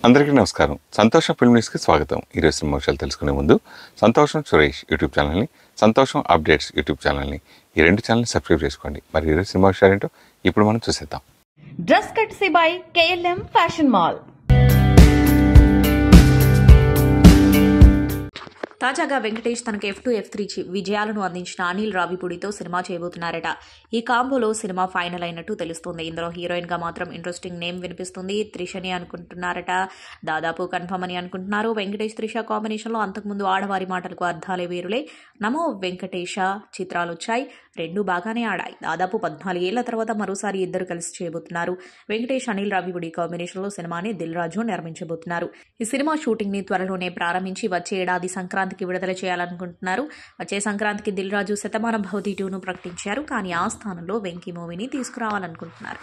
అందరికీ నమస్కారం. సంతోషం ఫిల్మ్ న్యూస్కి స్వాగతం. ఈరోజు సినిమా విషయాలు తెలుసుకునే ముందు సంతోషం సురేష్ యూట్యూబ్ ఛానల్ని, సంతోషం అప్డేట్స్ యూట్యూబ్ ఛానల్ని, ఈ రెండు ఛానల్ని సబ్స్క్రైబ్ చేసుకోండి. మరి ఈరోజు సినిమా విషయాలు ఏంటో ఇప్పుడు మనం చూసేద్దాం. Dress కట్సీ by KLM fashion mall. తాజాగా వెంకటేష్ తనకు F2, F3 విజయాలను అందించిన అనిల్ రావిపూడితో సినిమా చేయబోతున్నారట. ఈ కాంబోలో సినిమా ఫైనల్ అయినట్టు తెలుస్తుంది. ఇందులో హీరోయిన్ గా మాత్రం ఇంట్రెస్టింగ్ నేమ్ వినిపిస్తుంది. త్రిషని అనుకుంటున్నారట. దాదాపు కన్ఫర్మ్ అని అనుకుంటున్నారు. వెంకటేష్ త్రిష కాంబినేషన్ లో అంతకుముందు ఆడవారి మాటలకు అర్థాలే వేరులే, నమో వెంకటేష చిత్రాలు వచ్చాయి. రెండు బాగానే ఆడాయి. దాదాపు 14 ఏళ్ల తర్వాత మరోసారి ఇద్దరు కలిసి చేయబోతున్నారు. వెంకటేష్ అనిల్ రావిపూడి కాంబినేషన్ లో సినిమాని దిల్ రాజు నిర్మించబోతున్నారు. ఈ సినిమా షూటింగ్ ని త్వరలోనే ప్రారంభించి వచ్చే ఏడాది సంక్రాంతికి విడుదల చేయాలనుకుంటున్నారు. వచ్చే సంక్రాంతికి దిల్ రాజు శతమాన భవతి 2ను ప్రకటించారు. కానీ ఆ స్థానంలో వెంకీ మూవీని తీసుకురావాలనుకుంటున్నారు.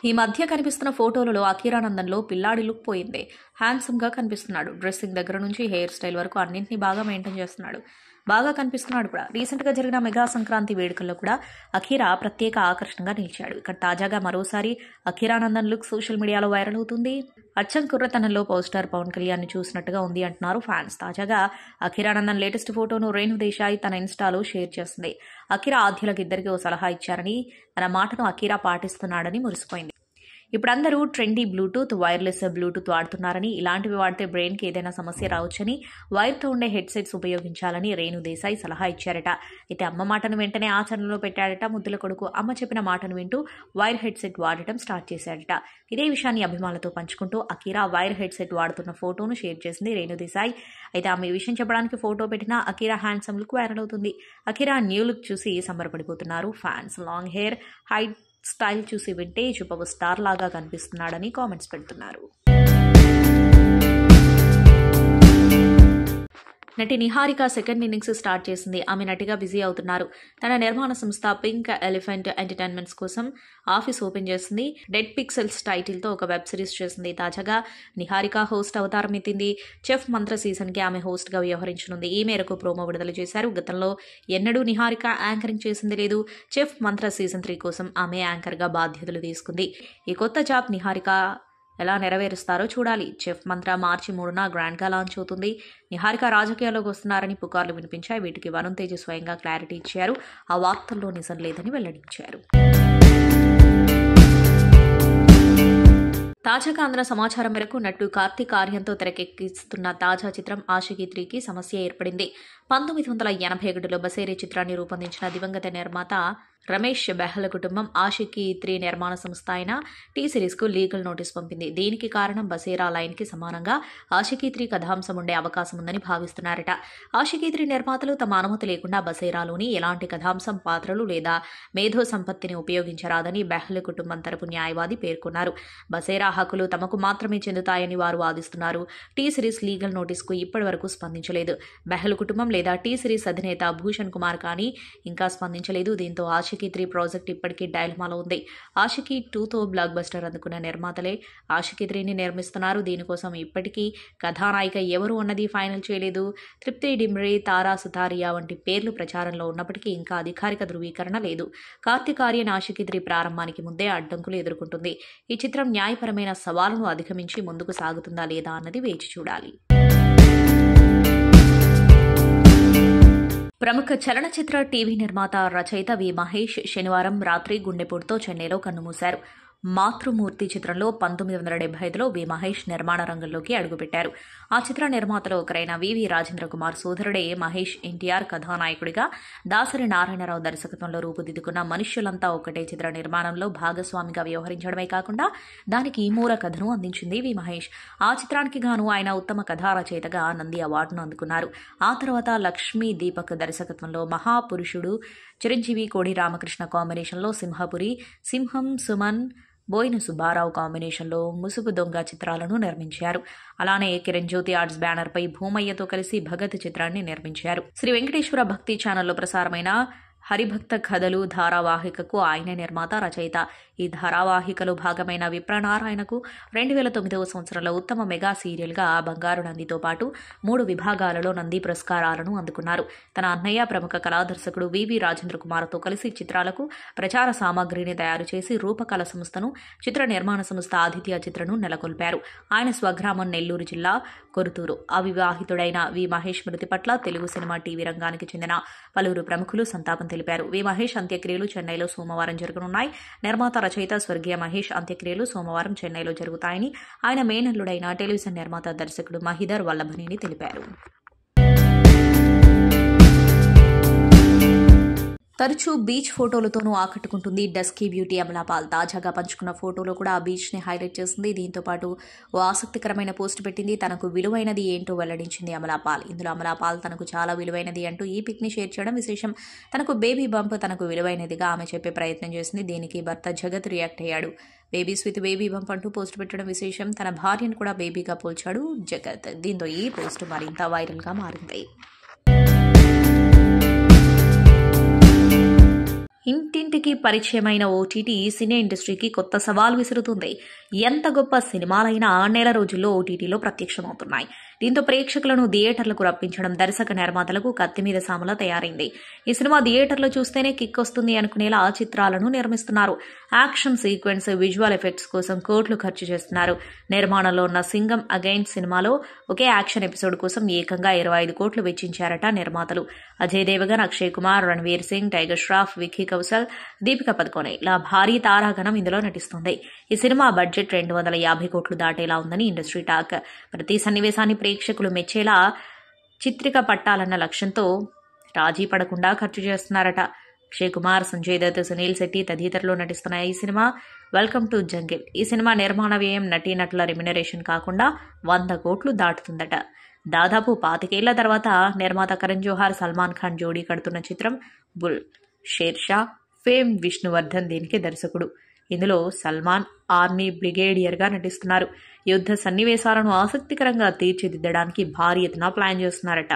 ఈ మధ్య కనిపిస్తున్న ఫోటోలలో అఖీరానందన్లో పిల్లాడి లుక్ పోయింది. హ్యాండ్సమ్ గా కనిపిస్తున్నాడు. డ్రెస్సింగ్ దగ్గర నుంచి హెయిర్ స్టైల్ వరకు అన్నింటినీ బాగా మెయింటైన్ చేస్తున్నాడు. బాగా కనిపిస్తున్నాడు కూడా. రీసెంట్ గా జరిగిన మెగా సంక్రాంతి వేడుకల్లో కూడా అఖీరా ప్రత్యేక ఆకర్షణగా నిలిచాడు. ఇక్కడ తాజాగా మరోసారి అఖీరానందన్ లుక్ సోషల్ మీడియాలో వైరల్ అవుతుంది. అచ్చం కుర్రతనంలో పోస్టర్ పవన్ కళ్యాణ్ ని చూసినట్టుగా ఉంది అంటున్నారు ఫ్యాన్స్. తాజాగా అఖీరానందన్ లేటెస్ట్ ఫోటోను రేణు దేశాయ్ తన ఇన్స్టాలో షేర్ చేసింది. అఖీరా ఆద్యులకు ఇద్దరికి ఓ సలహా ఇచ్చారని, తన మాటను అఖీరా పాటిస్తున్నాడని మురిసిపోయింది. ఇప్పుడు అందరూ ట్రెండీ బ్లూటూత్, వైర్లెస్ బ్లూటూత్ వాడుతున్నారని, ఇలాంటివి వాడితే బ్రెయిన్కి ఏదైనా సమస్య రావచ్చని, వైర్తో ఉండే హెడ్సెట్స్ ఉపయోగించాలని రేణు దేశాయ్ సలహా ఇచ్చారట. అయితే అమ్మ మాటను వెంటనే ఆచరణలో పెట్టాడట. ముద్దుల కొడుకు అమ్మ చెప్పిన మాటను వింటూ వైర్ హెడ్సెట్ వాడటం స్టార్ట్ చేశాడట. ఇదే విషయాన్ని అభిమానులతో పంచుకుంటూ అఖీరా వైర్ హెడ్సెట్ వాడుతున్న ఫోటోను షేర్ చేసింది రేణు దేశాయ్. అయితే ఆమె ఈ విషయం చెప్పడానికి ఫోటో పెట్టిన అఖీరా హ్యాండ్సమ్ లుక్ వైరల్ అవుతుంది. అఖీరా న్యూ లుక్ చూసి సంబరపడిపోతున్నారు fans. Long hair, height style చూసి వింటేజ్ పవర్ స్టార్ లాగా కనిపిస్తున్నాడని కామెంట్స్ పెడుతున్నారు. నటి నిహారిక సెకండ్ ఇన్నింగ్స్ స్టార్ట్ చేసింది. ఆమె నటిగా బిజీ అవుతున్నారు. తన నిర్మాణ సంస్థ పింక్ ఎలిఫెంట్ ఎంటర్టైన్మెంట్స్ కోసం ఆఫీస్ ఓపెన్ చేసింది. డెడ్ పిక్సెల్స్ టైటిల్ తో ఒక వెబ్ సిరీస్ చేసింది. తాజాగా నిహారిక హోస్ట్ అవతారం ఎత్తింది. చెఫ్ మంత్ర సీజన్ కి ఆమె హోస్ట్ గా వ్యవహరించనుంది. ఈ మేరకు ప్రోమో విడుదల చేశారు. గతంలో ఎన్నడూ నిహారిక యాంకరింగ్ చేసింది లేదు. చెఫ్ మంత్ర సీజన్ 3 కోసం ఆమె యాంకర్ గా బాధ్యతలు తీసుకుంది. ఈ కొత్త జాబ్ నిహారిక ఎలా నెరవేరుస్తారో చూడాలి. చెఫ్ మంత్ర మార్చి 3న గ్రాండ్ గా లాంచ్ అవుతుంది. నిహారిక రాజకీయాల్లోకి వస్తున్నారని పుకార్లు వినిపించాయి. వీటికి వరుణ్ తేజ్ స్వయంగా క్లారిటీ ఇచ్చారు. ఆ వార్తల్లో నిజం లేదని వెల్లడించారు. తాజాగా అందిన సమాచారం మేరకు నటుడు కార్తీక్ ఆర్యన్తో తెరకెక్కిస్తున్న తాజా చిత్రం ఆషికీ 3కి సమస్య ఏర్పడింది. 1981లో బసేరే చిత్రాన్ని రూపొందించిన దివంగత నిర్మాత రమేష్ బెహ్ల కుటుంబం ఆషికీ 3 నిర్మాణ సంస్థ అయిన టీ సిరీస్ కు లీగల్ నోటీస్ పంపింది. దీనికి కారణం బసేరా లైన్ కి సమానంగా ఆషికీ 3 కథాంశం ఉండే అవకాశం ఉందని భావిస్తున్నారట. ఆషికీ 3 నిర్మాతలు తమ అనుమతి లేకుండా బసేరాలోని ఎలాంటి కథాంశం, పాత్రలు లేదా మేధో సంపత్తిని ఉపయోగించరాదని బెహ్ల కుటుంబం తరపు న్యాయవాది పేర్కొన్నారు. బసేరా హక్కులు తమకు మాత్రమే చెందుతాయని వారు వాదిస్తున్నారు. టీ సిరీస్ లీగల్ నోటీస్ కు ఇప్పటి వరకు స్పందించలేదు. బెహ్ల కుటుంబం లేదా టీ సిరీస్ అధినేత భూషణ్ కుమార్ కానీ ఇంకా స్పందించలేదు. దీంతో ఆషికీ 3 ప్రాజెక్ట్ ఇప్పటికీ డైలమాలో ఉంది. ఆషికీ 2తో బ్లాక్ బస్టర్ అందుకున్న నిర్మాతలే ఆషికీ 3ని నిర్మిస్తున్నారు. దీనికోసం ఇప్పటికీ కథానాయిక ఎవరు అన్నది ఫైనల్ చేయలేదు. తృప్తి డిమ్రీ, తారా సుతారియా వంటి పేర్లు ప్రచారంలో ఉన్నప్పటికీ ఇంకా అధికారిక ధృవీకరణ లేదు. కార్తీక్ ఆర్యన్ ఆషికీ 3 ప్రారంభానికి ముందే అడ్డంకులు ఎదుర్కొంటుంది. ఈ చిత్రం న్యాయపరమైన సవాలును అధిగమించి ముందుకు సాగుతుందా లేదా అన్నది వేచి చూడాలి. ప్రముఖ చలనచిత్ర టీవీ నిర్మాత, రచయిత వి మహేష్ శనివారం రాత్రి గుండెపోటుతో చెన్నైలో కన్నుమూశారు. మాతృమూర్తి చిత్రంలో 1975లో వి మహేష్ నిర్మాణ రంగంలోకి అడుగుపెట్టారు. ఆ చిత్ర నిర్మాతలో ఒకరైన వివి రాజేంద్ర కుమార్ సోదరుడే మహేష్ ఎన్టీఆర్ కథానాయకుడిగా దాసరి నారాయణరావు దర్శకత్వంలో రూపుదిద్దుకున్న మనుష్యులంతా ఒకటే చిత్ర నిర్మాణంలో భాగస్వామిగా వ్యవహరించడమే కాకుండా దానికి మూల కథను అందించింది వి మహేష్. ఆ చిత్రానికి గాను ఆయన ఉత్తమ కథా రచయితగా నంది అవార్డును అందుకున్నారు. ఆ తర్వాత లక్ష్మీ దీపక్ దర్శకత్వంలో మహాపురుషుడు చిరంజీవి కోడి రామకృష్ణ కాంబినేషన్లో సింహపురి, సింహం, సుమన్, బోయిన సుబ్బారావు కాంబినేషన్లో ముసుగు దొంగ చిత్రాలను నిర్మించారు. అలానే కిరణ్ జ్యోతి ఆర్ట్స్ బ్యానర్పై భూమయ్యతో కలిసి భగత్ చిత్రాన్ని నిర్మించారు. శ్రీ వెంకటేశ్వర భక్తి ఛానల్లో ప్రసారమైన హరిభక్త కథలు ధారావాహికకు ఆయన నిర్మాత, రచయిత. ఈ ధారావాహికలో భాగమైన విప్రనారాయణకు 2009వ సంవత్సరంలో ఉత్తమ మెగా సీరియల్గా బంగారు నందితో పాటు 3 విభాగాలలో నంది పురస్కారాలను అందుకున్నారు. తన అన్నయ్య ప్రముఖ కళాదర్శకుడు వివి రాజేంద్ర కుమార్తో కలిసి చిత్రాలకు ప్రచార సామాగ్రిని తయారు చేసి రూపకళ సంస్థను, చిత్ర నిర్మాణ సంస్థ ఆదిత్య చిత్రను నెలకొల్పారు. ఆయన స్వగ్రామం నెల్లూరు జిల్లా కొరుతూరు. అవివాహితుడైన వి మహేష్ మృతి పట్ల తెలుగు సినిమా, టీవీ రంగానికి చెందిన పలువురు ప్రముఖులు సంతాపం తెలిపారు. వి మహేష్ అంత్యక్రియలు చెన్నైలో సోమవారం జరగనున్నాయి. నిర్మాత, రచయిత స్వర్గీయ మహేష్ అంత్యక్రియలు సోమవారం చెన్నైలో జరుగుతాయని ఆయన మేనల్లుడైన టెలివిజన్ నిర్మాత, దర్శకుడు మహిదర్ వల్లభనేని తెలిపారు. తరచూ బీచ్ ఫోటోలతోనూ ఆకట్టుకుంటుంది డస్కీ బ్యూటీ అమలా పాల్. తాజాగా పంచుకున్న ఫోటోలో కూడా ఆ బీచ్ని హైలైట్ చేసింది. దీంతో పాటు ఓ ఆసక్తికరమైన పోస్ట్ పెట్టింది. తనకు విలువైనది ఏంటో వెల్లడించింది అమలా పాల్. ఇందులో అమలా పాల్ తనకు చాలా విలువైనది అంటూ ఈ పిక్ని షేర్ చేయడం విశేషం. తనకు బేబీ బంప్ తనకు విలువైనదిగా ఆమె చెప్పే ప్రయత్నం చేసింది. దీనికి భర్త జగత్ రియాక్ట్ అయ్యాడు. బేబీస్ విత్ బేబీ బంప్ అంటూ పోస్ట్ పెట్టడం విశేషం. తన భార్యను కూడా బేబీగా పోల్చాడు జగత్. దీంతో ఈ పోస్ట్ మరింత వైరల్గా మారింది. ఇంటింటికి పరిచయమైన ఓటీటీ సినీ ఇండస్ట్రీకి కొత్త సవాల్ విసురుతుంది. ఎంత గొప్ప సినిమాలైనా నెల రోజుల్లో ఓటీటీలో ప్రత్యక్షమవుతున్నాయి. దీంతో ప్రేక్షకులను థియేటర్లకు రప్పించడం దర్శక నిర్మాతలకు కత్తి మీద సాములా తయారైంది. ఈ సినిమా థియేటర్లో చూస్తేనే కిక్ వస్తుంది అనుకునేలా చిత్రాలను నిర్మిస్తున్నారు. యాక్షన్ సీక్వెన్స్, విజువల్ ఎఫెక్ట్స్ కోసం కోట్లు ఖర్చు చేస్తున్నారు. నిర్మాణంలో ఉన్న సింగం అగైన్ సినిమాలో ఒకే యాక్షన్ ఎపిసోడ్ కోసం ఏకంగా 25 కోట్లు వెచ్చించారట నిర్మాతలు. అజయ్ దేవగన్, అక్షయ్ కుమార్, రణ్వీర్ సింగ్, టైగర్ ష్రాఫ్, విక్కీ కౌశల్, దీపికా పదుకోనే ఇలా భారీ తారాగణం ఇందులో నటిస్తుంది. ఈ సినిమా బడ్జెట్ 250 కోట్లు దాటేలా ఉందని ఇండస్ట్రీ టాక్. ప్రతి సన్నివేశాన్ని ప్రేక్షకులు మెచ్చేలా చిత్రిక పట్టాలన్న లక్ష్యంతో రాజీ పడకుండా ఖర్చు చేస్తున్నారట. అక్షయ్ కుమార్, సంజయ్ దత్, సునీల్ శెట్టి తదితరులు నటిస్తున్న ఈ సినిమా వెల్కమ్ టు జంగిల్. ఈ సినిమా నిర్మాణ వ్యయం నటీనటుల రెమ్యునరేషన్ కాకుండా 100 కోట్లు దాటుతుందట. దాదాపు 25 ఏళ్ల తర్వాత నిర్మాత కరణ్ జోహార్, సల్మాన్ ఖాన్ జోడీ కడుతున్న చిత్రం బుల్. షేర్షా ఫేమ్ విష్ణువర్ధన్ దీనికి దర్శకుడు. ఇందులో సల్మాన్ ఆర్మీ బ్రిగేడియర్గా నటిస్తున్నారు. యుద్ధ సన్నివేశాలను ఆసక్తికరంగా తీర్చిదిద్దడానికి భారీ ఎత్తున ప్లాన్ చేస్తున్నారట.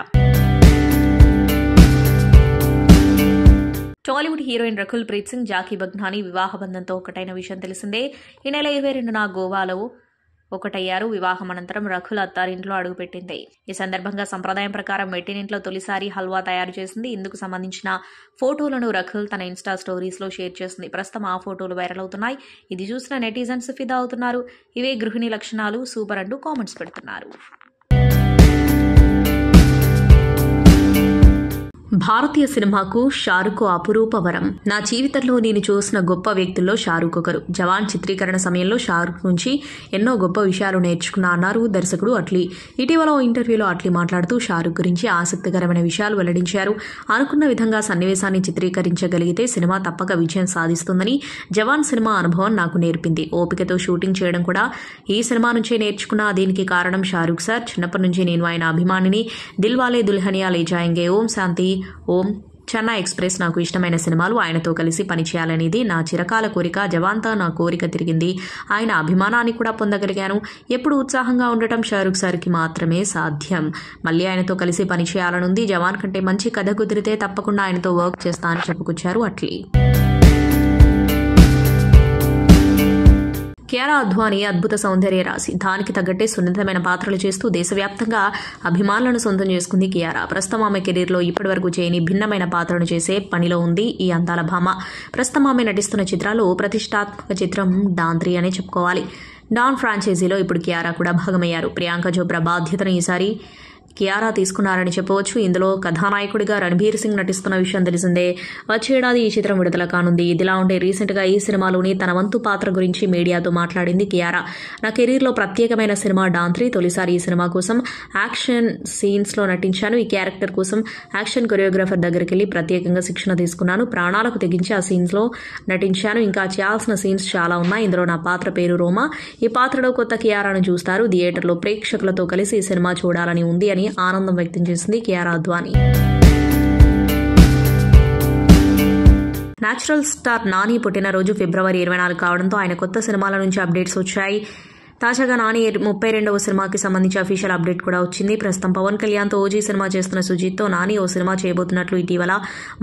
టాలీవుడ్ హీరోయిన్ రకుల్ ప్రీత్ సింగ్, జాకీ బగ్నానీ వివాహబంధంతో ఒకటైన విషయం తెలిసిందే. ఈ నెల 22న గోవాలో ఒకటయ్యారు. వివాహం అనంతరం రకుల్ అత్తారింట్లో అడుగుపెట్టింది. ఈ సందర్భంగా సంప్రదాయం ప్రకారం మెట్టినింట్లో తొలిసారి హల్వా తయారు చేసింది. ఇందుకు సంబంధించిన ఫోటోలను రకుల్ తన ఇన్స్టా స్టోరీస్లో షేర్ చేసింది. ప్రస్తుతం ఆ ఫోటోలు వైరల్ అవుతున్నాయి. ఇది చూసిన నెటిజన్స్ ఫిదా అవుతున్నారు. ఇవే గృహిణి లక్షణాలు, సూపర్ అంటూ కామెంట్స్ పెడుతున్నారు. భారతీయ సినిమాకు షారుఖ్ అపురూప వరం. నా జీవితంలో నేను చూసిన గొప్ప వ్యక్తుల్లో షారుఖ్ ఒకరు. జవాన్ చిత్రీకరణ సమయంలో షారుఖ్ నుంచి ఎన్నో గొప్ప విషయాలు నేర్చుకున్నా అన్నారు దర్శకుడు అట్లీ. ఇటీవల ఓ ఇంటర్వ్యూలో అట్లీ మాట్లాడుతూ షారుఖ్ గురించి ఆసక్తికరమైన విషయాలు వెల్లడించారు. అనుకున్న విధంగా సన్నివేశాన్ని చిత్రీకరించగలిగితే సినిమా తప్పక విజయం సాధిస్తుందని, జవాన్ సినిమా అనుభవం నాకు నేర్పింది. ఓపికతో షూటింగ్ చేయడం కూడా ఈ సినిమా నుంచే నేర్చుకున్నా. దీనికి కారణం షారుఖ్ సార్. చిన్నప్పటి నుంచి నేను ఆయన అభిమానిని. దిల్వాలే దుల్హనియా లే జాయేంగే, ఓం శాంతి, ఓం, చెన్నై ఎక్స్ప్రెస్ నాకు ఇష్టమైన సినిమాలు. ఆయనతో కలిసి పనిచేయాలనేది నా చిరకాల కోరిక. జవాన్తో నా కోరిక తిరిగింది. ఆయన అభిమానాన్ని కూడా పొందగలిగాను. ఎప్పుడు ఉత్సాహంగా ఉండటం షారుఖ్ సార్కి మాత్రమే సాధ్యం. మళ్ళీ ఆయనతో కలిసి పనిచేయాలనుంది. జవాన్ కంటే మంచి కథ కుదిరితే తప్పకుండా ఆయనతో వర్క్ చేస్తా అని చెప్పుకొచ్చారు అట్లీ. కియారా అద్వానీ అద్భుత సౌందర్య రాశి. దానికి తగ్గట్టే సున్నితమైన పాత్రలు చేస్తూ దేశవ్యాప్తంగా అభిమానులను సొంతం చేసుకుంది కియారా. ప్రస్తుతం ఆమె కెరీర్లో ఇప్పటివరకు చేయని భిన్నమైన పాత్రను చేసే పనిలో ఉంది ఈ అందాల భామ. ప్రస్తుతం ఆమె నటిస్తున్న చిత్రాల్లో ప్రతిష్టాత్మక చిత్రం డాన్ 3 అనే చెప్పుకోవాలి. డాన్ ఫ్రాంచైజీలో ఇప్పుడు కియారా కూడా భాగమయ్యారు. ప్రియాంక చోప్రా బాధ్యతను ఈసారి కియారా తీసుకున్నారని చెప్పవచ్చు. ఇందులో కథానాయకుడిగా రణబీర్ సింగ్ నటిస్తున్న విషయం తెలిసిందే. వచ్చే ఏడాది ఈ చిత్రం విడుదల కానుంది. ఇదిలా ఉంటే రీసెంట్గా ఈ సినిమాలోని తన వంతు పాత్ర గురించి మీడియాతో మాట్లాడింది కియారా. నా కెరీర్లో ప్రత్యేకమైన సినిమా డాన్ 3. తొలిసారి ఈ సినిమా కోసం యాక్షన్ సీన్స్లో నటించాను. ఈ క్యారెక్టర్ కోసం యాక్షన్ కొరియోగ్రాఫర్ దగ్గరికి వెళ్లి ప్రత్యేకంగా శిక్షణ తీసుకున్నాను. ప్రాణాలకు తెగించి ఆ సీన్స్లో నటించాను. ఇంకా చేయాల్సిన సీన్స్ చాలా ఉన్నాయి. ఇందులో నా పాత్ర పేరు రోమా. ఈ పాత్రలో కొత్త కియారాను చూస్తారు. థియేటర్లో ప్రేక్షకులతో కలిసి ఈ సినిమా చూడాలని ఉంది అని ఆనందం వ్యక్తం చేసింది కియారా అద్వానీ. నేచురల్ స్టార్ నాని పుట్టినరోజు ఫిబ్రవరి 24 కావడంతో ఆయన కొత్త సినిమాల నుంచి అప్డేట్స్ వచ్చాయి. తాజాగా నాని 32వ సినిమాకి సంబంధించి అఫీషియల్ అప్డేట్ కూడా వచ్చింది. ప్రస్తుతం పవన్ కళ్యాణ్తో ఓజీ సినిమా చేస్తున్న సుజిత్తో నాని ఓ సినిమా చేయబోతున్నట్లు ఇటీవల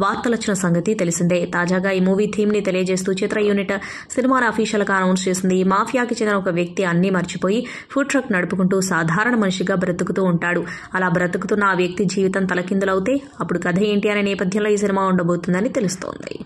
వార్తలు వచ్చిన సంగతి తెలిసిందే. తాజాగా ఈ మూవీ థీమ్ ని తెలియజేస్తూ చిత్ర యూనిట్ సినిమాను అఫీషియల్ గా అనౌన్స్ చేసింది. మాఫియాకి చెందిన ఒక వ్యక్తి అన్ని మర్చిపోయి ఫుడ్ ట్రక్ నడుపుకుంటూ సాధారణ మనిషిగా బ్రతుకుతూ ఉంటాడు. అలా బ్రతుకుతున్న ఆ వ్యక్తి జీవితం తలకిందులవుతే అప్పుడు కథ ఏంటి అనే నేపథ్యంలో ఈ సినిమా ఉండబోతుందని తెలుస్తోంది.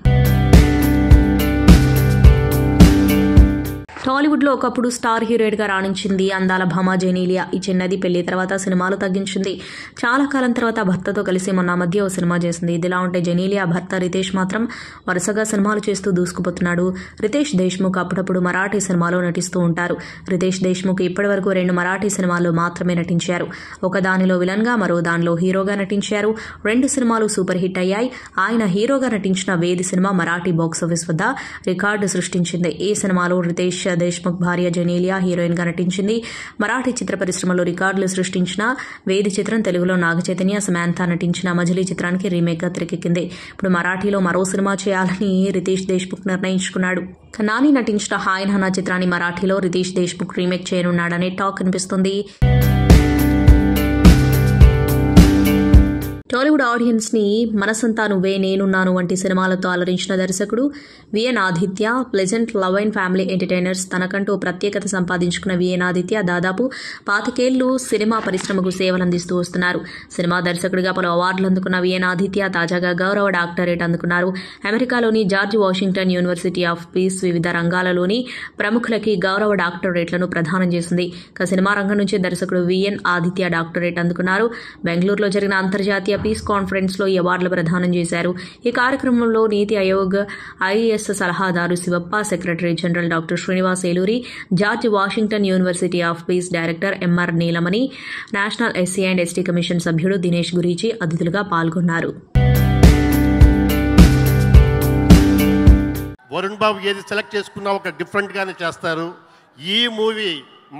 టాలీవుడ్ లో ఒకప్పుడు స్టార్ హీరోయిన్ గా రాణించింది అందాల భామ జెనీలియా. ఈ చిన్నది పెళ్లి తర్వాత సినిమాలు తగ్గించింది. చాలా కాలం తర్వాత భర్తతో కలిసి మొన్న మధ్య ఓ సినిమా చేసింది. ఇదిలా ఉంటే జెనీలియా భర్త రితేష్ మాత్రం వరుసగా సినిమాలు చేస్తూ దూసుకుపోతున్నాడు. రితేష్ దేశ్ముఖ్ అప్పుడప్పుడు మరాఠీ సినిమాలో నటిస్తూ ఉంటారు. రితేష్ దేశ్ముఖ్ ఇప్పటివరకు 2 మరాఠీ సినిమాల్లో మాత్రమే నటించారు. ఒక దానిలో విలన్ గా, మరో దానిలో హీరోగా నటించారు. 2 సినిమాలు సూపర్ హిట్ అయ్యాయి. ఆయన హీరోగా నటించిన వేది సినిమా మరాఠీ బాక్సాఫీస్ వద్ద రికార్డు సృష్టించింది. ఈ సినిమాలో రితేష్ దేశ్ముఖ్ భార్య జెనీలియా హీరోయిన్ గా నటించింది. మరాఠీ చిత్ర పరిశ్రమలో రికార్డులు సృష్టించిన వేది చిత్రం తెలుగులో నాగచైతన్య, సమాంత నటించిన మజిలీ చిత్రానికి రీమేక్ గా తెరకెక్కింది. ఇప్పుడు మరాఠీలో మరో సినిమా చేయాలని రితేష్ దేశ్ముఖ్ నిర్ణయించుకున్నాడు. నాని నటించిన హాయ్ నానా చిత్రాన్ని మరాఠీలో రితేష్ దేశ్ముఖ్ రీమేక్ చేయనున్నాడనే టాక్ కనిపిస్తుంది. టాలీవుడ్ ఆడియన్స్ ని మనసంతా నువ్వే నేనున్నాను వంటి సినిమాలతో అలరించిన దర్శకుడు V N Aditya pleasant love and family entertainers తనకంటూ ప్రత్యేకత సంపాదించుకున్న విఎన్ ఆదిత్య దాదాపు 25 ఏళ్లు సినిమా పరిశ్రమకు సేవలందిస్తూ వస్తున్నారు. సినిమా దర్శకుడిగా పలు అవార్డులు అందుకున్న విఎన్ ఆదిత్య తాజాగా గౌరవ డాక్టరేట్ అందుకున్నారు. అమెరికాలోని George Washington University of piece వివిధ రంగాలలోని ప్రముఖులకి గౌరవ డాక్టరేట్లను ప్రదానం చేసింది. ఇక సినిమా రంగం నుంచి దర్శకుడు విఎన్ ఆదిత్య డాక్టరేట్ అందుకున్నారు. బెంగళూరులో జరిగిన అంతర్జాతీయ పీస్ కాన్ఫరెన్స్ లో ఈ అవార్డులు ప్రదానం చేశారు. ఈ కార్యక్రమంలో నీతి ఆయోగ్ ఐఏఎస్ సలహాదారు Shivappa, secretary general doctor Srinivas Eluri, George Washington University of Peace director MR Neelamani, national SC and ST commission సభ్యుడు దినేష్ గురీజీ అతిథులుగా పాల్గొన్నారు. వరుణ్ బాబు ఏది సెలెక్ట్ చేసుకున్నా ఒక డిఫరెంట్గానే చేస్తారు. ఈ మూవీ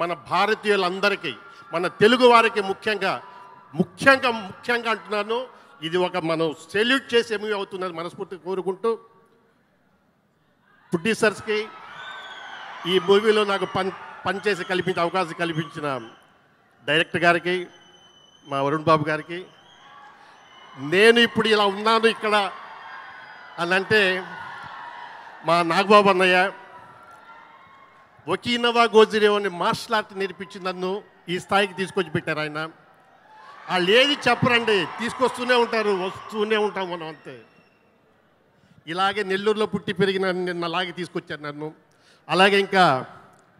మన భారతీయులందరికీ, మన తెలుగు వారికి ముఖ్యంగా అంటున్నాను, ఇది ఒక మనం సెల్యూట్ చేసే మూవీ అవుతుందని మనస్ఫూర్తిగా కోరుకుంటూ, ప్రొడ్యూసర్స్కి ఈ మూవీలో నాకు పనిచేసి అవకాశం కల్పించిన డైరెక్టర్ గారికి, మా వరుణ్ బాబు గారికి, నేను ఇప్పుడు ఇలా ఉన్నాను ఇక్కడ అని అంటే మా నాగబాబు అన్నయ్య వకీనవా గోజిరేవ్ అని మార్షల్ ఆర్ట్ నేర్పించి నన్ను ఈ స్థాయికి తీసుకొచ్చి పెట్టారు ఆయన. వాళ్ళు ఏది చెప్పరండి, తీసుకొస్తూనే ఉంటారు, వస్తూనే ఉంటాం మనం అంతే. ఇలాగే నెల్లూరులో పుట్టి పెరిగిన అలాగే తీసుకొచ్చారు నన్ను. అలాగే ఇంకా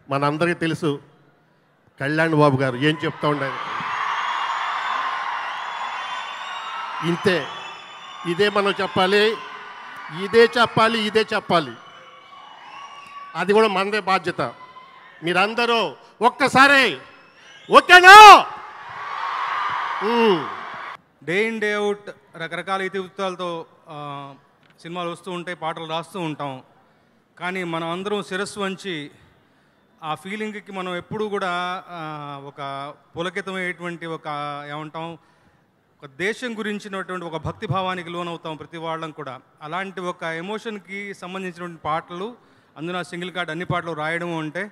మనందరికీ తెలుసు కళ్యాణ్ బాబు గారు ఏం చెప్తా ఉండాలి, ఇంతే, ఇదే మనం చెప్పాలి, ఇదే చెప్పాలి. అది కూడా మనదే బాధ్యత. మీరందరూ ఒక్కసారి ఓకేనా? డే ఇన్ డే అవుట్ రకరకాల ఇతివృత్తాలతో సినిమాలు వస్తూ ఉంటాయి, పాటలు రాస్తూ ఉంటాం. కానీ మనం అందరం శిరస్సు వంచి ఆ ఫీలింగ్కి మనం ఎప్పుడూ కూడా ఒక పులకితమైనటువంటి ఒక ఏమంటాం, ఒక దేశం గురించినటువంటి ఒక భక్తి భావానికి లోనవుతాం ప్రతి వాళ్ళం కూడా. అలాంటి ఒక ఎమోషన్కి సంబంధించినటువంటి పాటలు, అందున సింగిల్ కార్డ్ అన్ని పాటలు రాయడం అంటే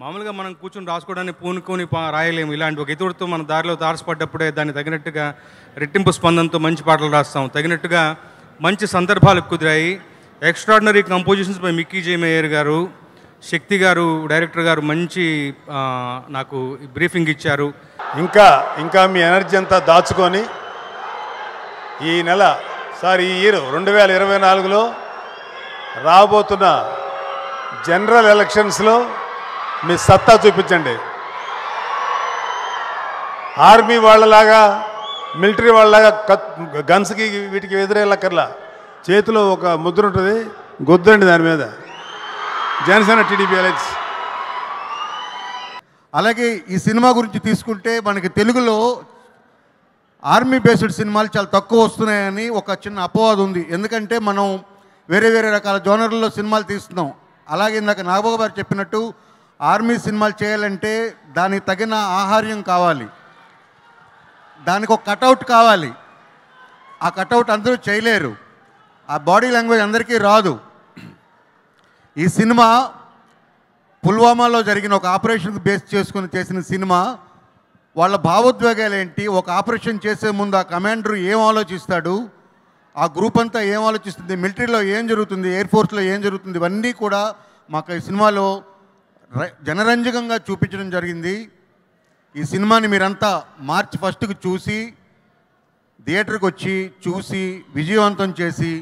మామూలుగా మనం కూర్చొని రాసుకోవడానికి పూనుకొని రాయలేము. ఇలాంటి ఒక ఇతరుడితో మన దారిలో తారసపడ్డప్పుడే దాన్ని తగినట్టుగా రెట్టింపు స్పందనతో మంచి పాటలు రాస్తాం. తగినట్టుగా మంచి సందర్భాలు కుదిరాయి. Extraordinary compositions by Mickey J Meyer గారు, శక్తి గారు డైరెక్టర్ గారు మంచి నాకు బ్రీఫింగ్ ఇచ్చారు. ఇంకా మీ ఎనర్జీ అంతా దాచుకొని ఈ నెల ఈ ఇయర్ 2024లో రాబోతున్న జనరల్ ఎలక్షన్స్లో మీ సత్తా చూపించండి. ఆర్మీ వాళ్ళలాగా, మిలిటరీ వాళ్ళలాగా గన్స్కి వీటికి ఎదురేళ్ళక్కర్లా. చేతిలో ఒక ముద్ర ఉంటుంది, గుద్దండి దాని మీద. Janasena TDP alliance. అలాగే ఈ సినిమా గురించి తీసుకుంటే మనకి తెలుగులో ఆర్మీ బేస్డ్ సినిమాలు చాలా తక్కువ వస్తున్నాయని ఒక చిన్న అపవాదం ఉంది. ఎందుకంటే మనం వేరే రకాల జోనర్లలో సినిమాలు తీస్తున్నాం. అలాగే ఇందాక నాగబాబు గారు చెప్పినట్టు ఆర్మీ సినిమాలు చేయాలంటే దానికి తగిన ఆహార్యం కావాలి, దానికి ఒక కటౌట్ కావాలి. ఆ కటౌట్ అందరూ చేయలేరు, ఆ బాడీ లాంగ్వేజ్ అందరికీ రాదు. ఈ సినిమా పుల్వామాలో జరిగిన ఒక ఆపరేషన్ బేస్ చేసుకుని చేసిన సినిమా. వాళ్ళ భావోద్వేగాలు ఏంటి, ఒక ఆపరేషన్ చేసే ముందు ఆ కమాండర్ ఏం ఆలోచిస్తాడు, ఆ గ్రూప్ అంతా ఏం ఆలోచిస్తుంది, మిలిటరీలో ఏం జరుగుతుంది, ఎయిర్ ఫోర్స్లో ఏం జరుగుతుంది, ఇవన్నీ కూడా మాకు ఈ సినిమాలో జనరంజకంగా చూపించడం జరిగింది. ఈ సినిమాని మీరంతా మార్చి 1కి చూసి థియేటర్కి వచ్చి చూసి విజయవంతం చేసి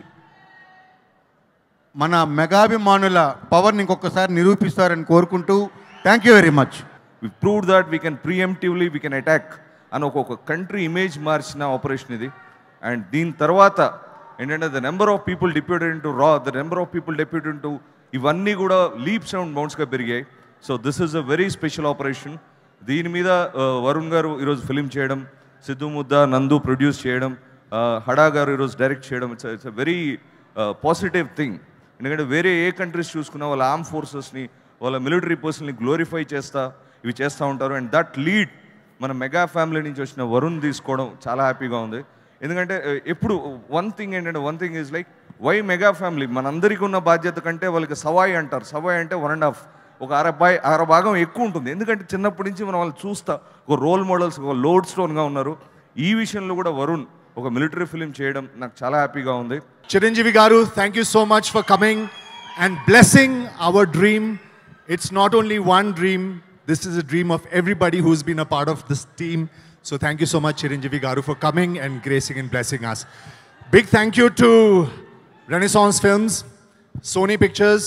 మన మెగాభిమానుల పవర్ని ఇంకొకసారి నిరూపిస్తారని కోరుకుంటూ thank you very much. We proved that we can preemptively, we can attack అని ఒక కంట్రీ ఇమేజ్ మార్చిన ఆపరేషన్ ఇది. అండ్ దీని తర్వాత ఏంటంటే the number of people deputed in to the number of people deputed in to ఇవన్నీ కూడా leaps and బౌండ్స్గా పెరిగాయి. So this is a very special operation. దీని మీద వరుణ్ గారు ఈరోజు ఫిలిం చేయడం, సిద్ధు ముద్ద నందు ప్రొడ్యూస్ చేయడం, హడా గారు ఈరోజు డైరెక్ట్ చేయడం, it's a very positive thing. ఎందుకంటే వేరే ఏ కంట్రీస్ చూసుకున్నా వాళ్ళ ఆర్మ్ ఫోర్సెస్ని, వాళ్ళ మిలిటరీ పర్సన్ని గ్లోరిఫై ఇవి చేస్తూ ఉంటారు. అండ్ దట్ లీడ్ మన మెగా ఫ్యామిలీ నుంచి వచ్చిన వరుణ్ తీసుకోవడం చాలా హ్యాపీగా ఉంది. ఎందుకంటే ఎప్పుడు one thing is like why mega family, మనందరికీ ఉన్న బాధ్యత కంటే వాళ్ళకి సవాయి అంటారు. సవాయి అంటే 1.5 ఒక అర భాగం ఎక్కువ ఉంటుంది. ఎందుకంటే చిన్నప్పటి నుంచి మనం వాళ్ళు చూస్తా ఒక రోల్ మోడల్స్, ఒక లోడ్ స్టోన్గా ఉన్నారు. ఈ విషయంలో కూడా వరుణ్ ఒక మిలిటరీ ఫిలిం చేయడం నాకు చాలా హ్యాపీగా ఉంది. Chiranjeevi Garu, thank you so much for coming and blessing our dream. It's not only one dream, this is a dream of everybody who's been a part of this team. So thank you so much, Chiranjeevi Garu, for coming and gracing and blessing us. Big thank you to Renaissance Films, Sony Pictures,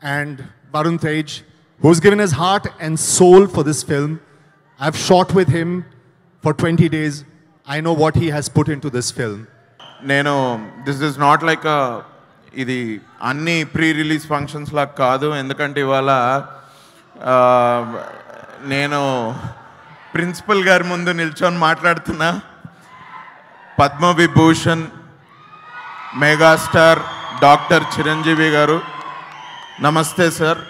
and Varun Tej, who's given his heart and soul for this film. I've shot with him for 20 days. I know what he has put into this film. This is not like ఇది అన్ని pre release functions లాగా కాదు. ఎందుకంటే ఇవాళ నేను principal గారి ముందు నిల్చొని మాట్లాడుతున్నా. పద్మవిభూషణ్ మెగాస్టార్ డాక్టర్ చిరంజీవి గారు, నమస్తే సార్.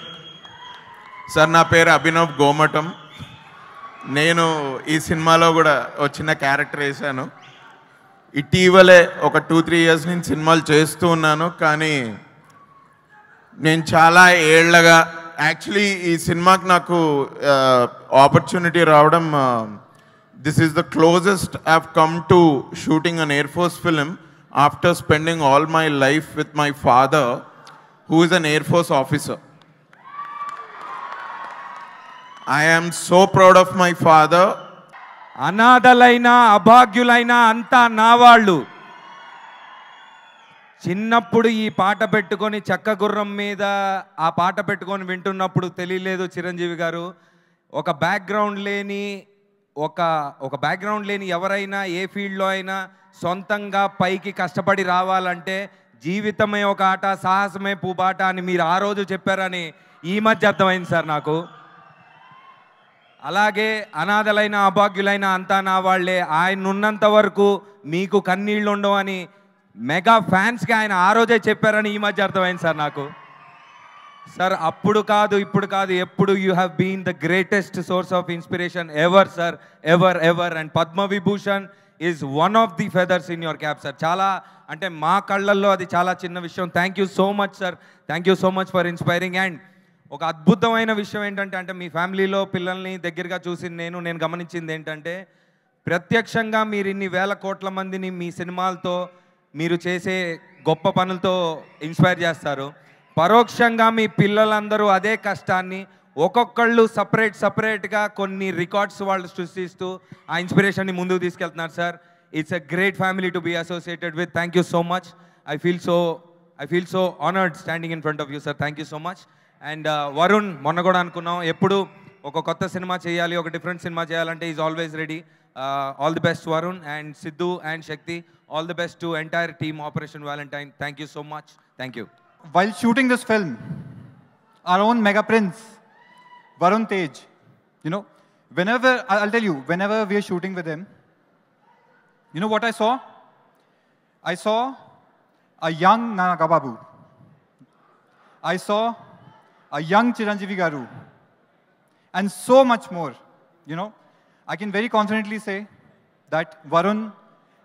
సార్ నా పేరు అభినవ్ గోమటం. నేను ఈ సినిమాలో కూడా ఒక చిన్న క్యారెక్టర్ వేశాను. ఇటీవలే ఒక 2-3 ఇయర్స్ నుంచి సినిమాలు చేస్తూ ఉన్నాను. కానీ నేను చాలా ఏళ్ళగా యాక్చువల్లీ ఈ సినిమాకి నాకు ఆపర్చునిటీ రావడం, this is the closest I have come to shooting an air force film after spending all my life with my father who is an air force officer. I am so proud of my father. అనాథలైన అభాగ్యులైన అంతా నా వాళ్ళు. చిన్నప్పుడు ఈ పాట పెట్టుకొని చెక్క గుర్రం మీద ఆ పాట పెట్టుకొని వింటున్నప్పుడు తెలియలేదు చిరంజీవి గారు, ఒక బ్యాక్గ్రౌండ్ లేని ఎవరైనా ఏ ఫీల్డ్లో అయినా సొంతంగా పైకి కష్టపడి రావాలంటే జీవితమే ఒక ఆట, సాహసమే పూబాట అని మీరు ఆ రోజు చెప్పారని ఈ మధ్య అర్థమైంది సార్ నాకు. అలాగే అనాథలైన అభాగ్యులైన అంతా నా వాళ్లే, ఆయన ఉన్నంత వరకు మీకు కన్నీళ్ళు ఉండవు అని మెగా ఫ్యాన్స్కి ఆయన ఆ రోజే చెప్పారని ఈ మధ్య అర్థమైంది సార్ నాకు. సార్ అప్పుడు కాదు ఇప్పుడు కాదు, ఎప్పుడు you have been the greatest source of inspiration ever sir, ever. And Padma Vibhushan is one of the feathers in your cap sir. చాలా అంటే మా కళ్ళల్లో అది చాలా చిన్న విషయం. Thank you so much sir, thank you so much for inspiring. And ఒక అద్భుతమైన విషయం ఏంటంటే మీ ఫ్యామిలీలో పిల్లల్ని దగ్గరగా చూసి నేను గమనించింది ఏంటంటే, ప్రత్యక్షంగా మీరు ఇన్ని వేల కోట్ల మందిని మీ సినిమాలతో మీరు చేసే గొప్ప పనులతో ఇన్స్పైర్ చేస్తారు. పరోక్షంగా మీ పిల్లలందరూ అదే కష్టాన్ని ఒక్కొక్కళ్ళు సపరేట్గా కొన్ని రికార్డ్స్ వాళ్ళు సృష్టిస్తూ ఆ ఇన్స్పిరేషన్ని ముందుకు తీసుకెళ్తున్నారు sir. It's a great family to be associated with. Thank you so much. I feel so honoured standing in front of you sir. Thank you so much. And Varun, మొన్న కూడా అనుకున్నాం ఎప్పుడు ఒక కొత్త సినిమా చేయాలి, ఒక డిఫరెంట్ సినిమా చేయాలంటే is always ready. All the best Varun and Siddhu and Shakti. All the best to entire team Operation Valentine. Thank you so much. Thank you. While shooting this film, our own mega prince, Varun Tej, I'll tell you, whenever we are shooting with him, you know what I saw? I saw a young Nagababu. I saw a young Chiranjeevi Garu, and so much more. I can very confidently say that Varun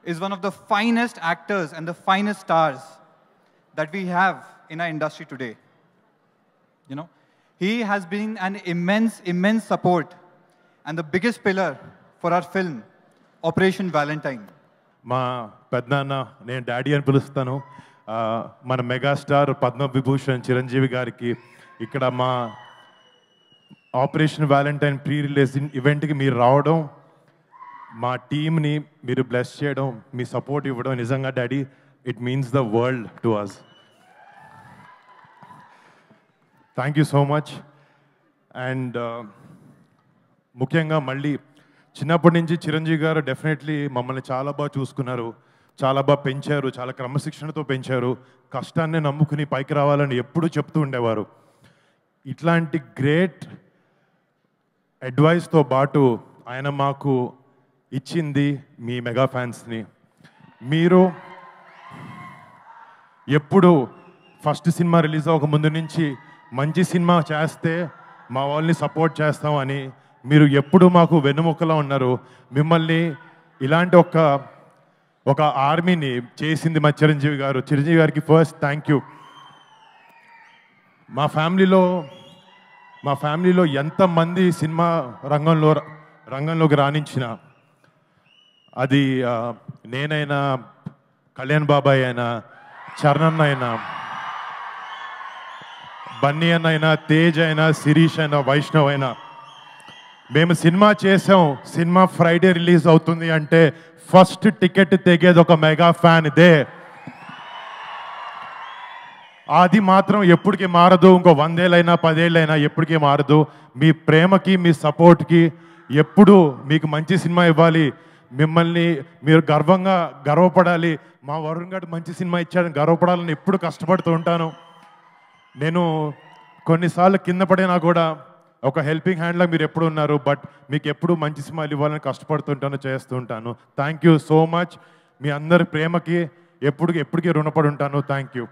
is one of the finest actors and the finest stars that we have in our industry today. He has been an immense support and the biggest pillar for our film, Operation Valentine. మా పెద్దనాన్న, నేను daddy అని పిలుస్తాను, మన megastar Padma Vibhushan Chiranjeevi గారికి ఇక్కడ మా operation Valentine pre release ఈవెంట్కి మీరు రావడం, మా టీమ్ని మీరు బ్లెస్ చేయడం, మీ సపోర్ట్ ఇవ్వడం నిజంగా daddy it means the world to us. Thank you so much. And ముఖ్యంగా మళ్ళీ చిన్నప్పటి నుంచి చిరంజీవి గారు డెఫినెట్లీ మమ్మల్ని చాలా బాగా చూసుకున్నారు, చాలా బాగా పెంచారు, చాలా క్రమశిక్షణతో పెంచారు, కష్టాన్ని నమ్ముకుని పైకి రావాలని ఎప్పుడూ చెప్తూ ఉండేవారు. ఇట్లాంటి గ్రేట్ అడ్వైస్తో పాటు ఆయన మాకు ఇచ్చింది మీ మెగా ఫ్యాన్స్ని. మీరు ఎప్పుడు ఫస్ట్ సినిమా రిలీజ్ అవ్వక ముందు నుంచి మంచి సినిమా చేస్తే మా వాళ్ళని సపోర్ట్ చేస్తామని మీరు ఎప్పుడు మాకు వెన్నుముక్కలా ఉన్నారు. మిమ్మల్ని ఇలాంటి ఒక ఆర్మీని చేసింది మా చిరంజీవి గారు. చిరంజీవి గారికి ఫస్ట్ థ్యాంక్ యూ. మా ఫ్యామిలీలో ఎంతమంది సినిమా రంగంలోకి రాణించిన, అది నేనైనా, కళ్యాణ్ బాబాయ్ అయినా, చరణ్ అయినా, బన్నీ అన్న అయినా, తేజ్ అయినా, శిరీష్ అయినా, వైష్ణవ్ అయినా, మేము సినిమా చేసాం, సినిమా ఫ్రైడే రిలీజ్ అవుతుంది అంటే ఫస్ట్ టికెట్ తెగేది ఒక మెగా ఫ్యాన్ ఇదే. అది మాత్రం ఎప్పటికీ మారదు. ఇంకో 100 ఏళ్ళైనా 10 ఏళ్ళైనా ఎప్పటికీ మారదు. మీ ప్రేమకి, మీ సపోర్ట్కి ఎప్పుడు మీకు మంచి సినిమా ఇవ్వాలి, మిమ్మల్ని మీరు గర్వపడాలి. మా వరుణ్ గారు మంచి సినిమా ఇచ్చాడని గర్వపడాలని ఎప్పుడు కష్టపడుతూ ఉంటాను. నేను కొన్నిసార్లు కింద పడినా కూడా ఒక హెల్పింగ్ హ్యాండ్లా మీరు ఎప్పుడు ఉన్నారు. బట్ మీకు ఎప్పుడు మంచి సినిమాలు ఇవ్వాలని కష్టపడుతుంటాను, చేస్తూ ఉంటాను. Thank you so much. మీ అందరి ప్రేమకి ఎప్పటికీ రుణపడి ఉంటాను. Thank you.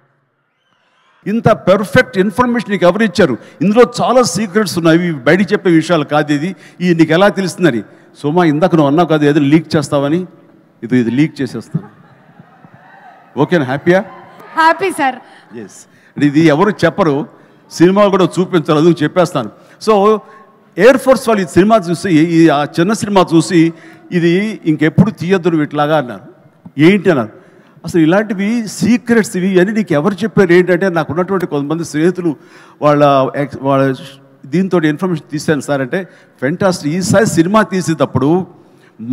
ఇంత పెర్ఫెక్ట్ ఇన్ఫర్మేషన్ నీకు ఎవరు ఇచ్చారు? ఇందులో చాలా సీక్రెట్స్ ఉన్నాయి, బయటికి చెప్పే విషయాలు కాదు. ఇది నీకు ఎలా తెలుస్తుందని. సోమా, ఇందాక నువ్వు అన్నావు కాదు ఏదో లీక్ చేస్తావని, ఇది లీక్ చేసేస్తాను. ఓకేనా? హ్యాపీయా? Happy sir. ఎస్. ఇది ఎవరు చెప్పరు, సినిమాలు కూడా చూపించారు, అందుకు చెప్పేస్తాను. సో ఎయిర్ ఫోర్స్ వాళ్ళు ఈ సినిమా చూసి, ఆ చిన్న సినిమా చూసి ఇది ఇంకెప్పుడు తీయద్దు ఇట్లాగా అన్నారు. ఏంటి అన్నారు. అసలు ఇలాంటివి సీక్రెట్స్ ఇవన్నీ నీకు ఎవరు చెప్పారు ఏంటంటే, నాకు ఉన్నటువంటి కొంతమంది స్నేహితులు వాళ్ళ దీంతో ఇన్ఫర్మేషన్ తీశాను సార్ అంటే, ఫెంటాస్టిక్. ఈసారి సినిమా తీసేటప్పుడు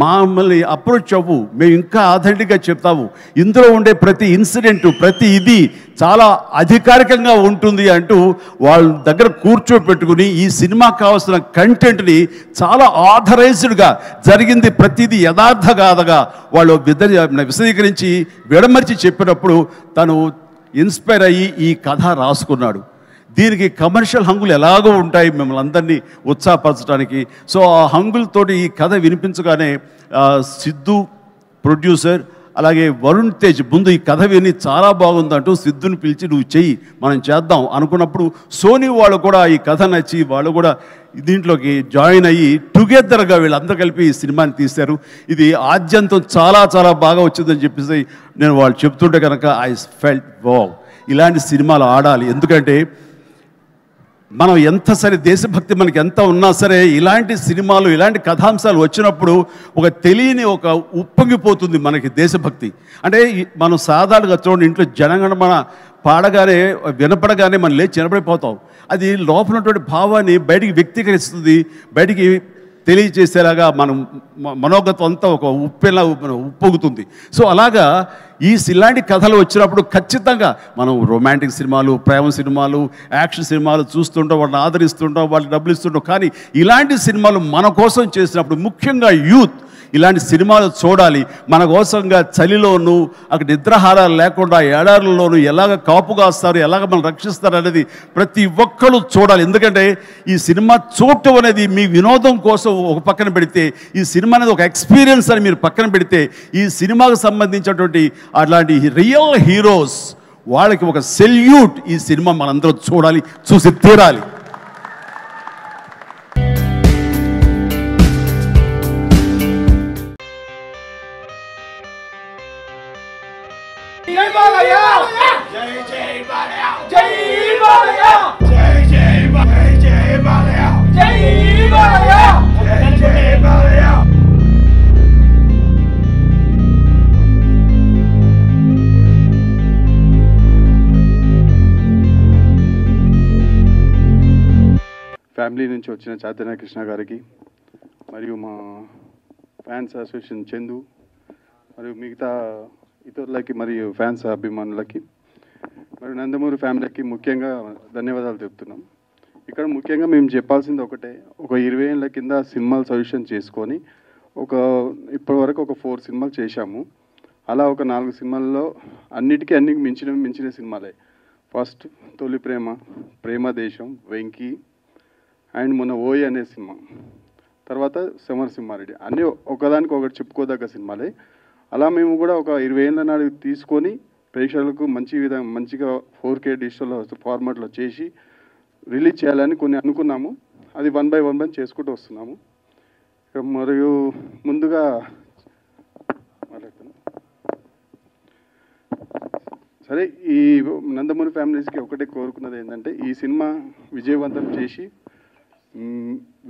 మమ్మల్ని అప్రోచ్ అవ్వు, మేము ఇంకా ఆథెంటిక్గా చెప్తాము, ఇందులో ఉండే ప్రతి ఇన్సిడెంట్, ప్రతి ఇది చాలా అధికారికంగా ఉంటుంది అంటూ వాళ్ళ దగ్గర కూర్చోపెట్టుకుని ఈ సినిమాకి కావాల్సిన కంటెంట్ని చాలా ఆథరైజ్డ్గా జరిగింది ప్రతిదీ యథార్థగాథగా వాళ్ళు విశదీకరించి విడమర్చి చెప్పినప్పుడు తను ఇన్స్పైర్ అయ్యి ఈ కథ రాసుకున్నాడు. దీనికి కమర్షియల్ హంగులు ఎలాగో ఉంటాయి మిమ్మల్ని అందరినీ ఉత్సాహపరచడానికి. సో ఆ హంగులతోటి ఈ కథ వినిపించగానే సిద్ధు ప్రొడ్యూసర్, అలాగే వరుణ్ తేజ్ ముందు ఈ కథ విని చాలా బాగుందంటూ సిద్ధుని పిలిచి నువ్వు చెయ్యి, మనం చేద్దాం అనుకున్నప్పుడు సోనీ వాళ్ళు కూడా ఈ కథ నచ్చి వాళ్ళు కూడా దీంట్లోకి జాయిన్ అయ్యి టుగెదర్గా వీళ్ళందరూ కలిపి ఈ సినిమాని తీశారు. ఇది ఆద్యంతం చాలా చాలా బాగా వచ్చిందని చెప్పేసి నేను వాళ్ళు చెప్తుంటే కనుక ఐ ఫెల్ట్ వావ్, ఇలాంటి సినిమాలు ఆడాలి. ఎందుకంటే మనం ఎంత సరే దేశభక్తి మనకి ఎంత ఉన్నా సరే ఇలాంటి సినిమాలు, ఇలాంటి కథాంశాలు వచ్చినప్పుడు ఒక తెలియని ఒక ఉప్పొంగిపోతుంది మనకి దేశభక్తి. అంటే మనం సాధారణంగా చూడండి, ఇంట్లో జనగణమన పాడగానే వినపడగానే మనం లేచి నిలబడిపోతాం. అది లోపల ఉన్నటువంటి భావాన్ని బయటికి వ్యక్తీకరిస్తుంది, బయటికి తెలియజేసేలాగా మనం మనోగతం అంతా ఒక ఉప్పెలా ఉప్పొంగుతుంది. సో అలాగా ఇలాంటి కథలు వచ్చినప్పుడు ఖచ్చితంగా మనం రొమాంటిక్ సినిమాలు, ప్రేమ సినిమాలు, యాక్షన్ సినిమాలు చూస్తుంటాం, వాళ్ళని ఆదరిస్తుంటాం, వాళ్ళకి డబ్బులు ఇస్తుంటాం. కానీ ఇలాంటి సినిమాలు మన కోసం చేసినప్పుడు ముఖ్యంగా యూత్ ఇలాంటి సినిమాలు చూడాలి. మన కోసంగా చలిలోనూ అక్కడ నిద్రాహారాలు లేకుండా ఏడారుల్లోనూ ఎలాగ కాపు కాస్తారు, ఎలాగ మనం రక్షిస్తారు అనేది ప్రతి ఒక్కరు చూడాలి. ఎందుకంటే ఈ సినిమా చూడటం అనేది మీ వినోదం కోసం ఒక పక్కన పెడితే, ఈ సినిమా అనేది ఒక ఎక్స్పీరియన్స్ అని మీరు పక్కన పెడితే, ఈ సినిమాకు సంబంధించినటువంటి అట్లాంటి రియల్ హీరోస్ వాళ్ళకి ఒక సెల్యూట్. ఈ సినిమా మనందరూ చూడాలి, చూసి తీరాలి. జై బాలయ్య జై జై బాలయ్య జై బాలయ్య జై జై బాలయ్య ఫ్యామిలీ నుంచి వచ్చిన చైతన్య కృష్ణ గారికి, మరియు మా ఫ్యాన్స్ అసోసియేషన్ చందు, మరియు మిగతా ఇతరులకి, మరియు ఫ్యాన్స్ అభిమానులకి, మరియు నందమూరి ఫ్యామిలీకి ముఖ్యంగా ధన్యవాదాలు చెప్తున్నాం. ఇక్కడ ముఖ్యంగా మేము చెప్పాల్సింది ఒకటే, ఒక 20 ఏళ్ళ కింద సినిమాలు సజెషన్ చేసుకొని ఇప్పటివరకు ఒక 4 సినిమాలు చేశాము. అలా ఒక 4 సినిమాల్లో అన్నిటికీ మించిన సినిమాలే. ఫస్ట్ తొలి ప్రేమ, ప్రేమదేశం, వెంకీ, అండ్ మొన్న ఓయి అనే సినిమా, తర్వాత సమరసింహారెడ్డి, అన్నీ ఒకదానికి ఒకటి చెప్పుకోదగ్గ సినిమాలే. అలా మేము కూడా ఒక 20 ఏళ్ళ నాడు తీసుకొని ప్రేక్షకులకు మంచిగా 4K డిజిటల్ ఫార్మాట్లో చేసి రిలీజ్ చేయాలని కొన్ని అనుకున్నాము. అది 1 by 1 చేసుకుంటూ వస్తున్నాము. మరియు ముందుగా సరే, ఈ నందమూరి ఫ్యామిలీస్కి ఒకటే కోరుకున్నది ఏంటంటే, ఈ సినిమా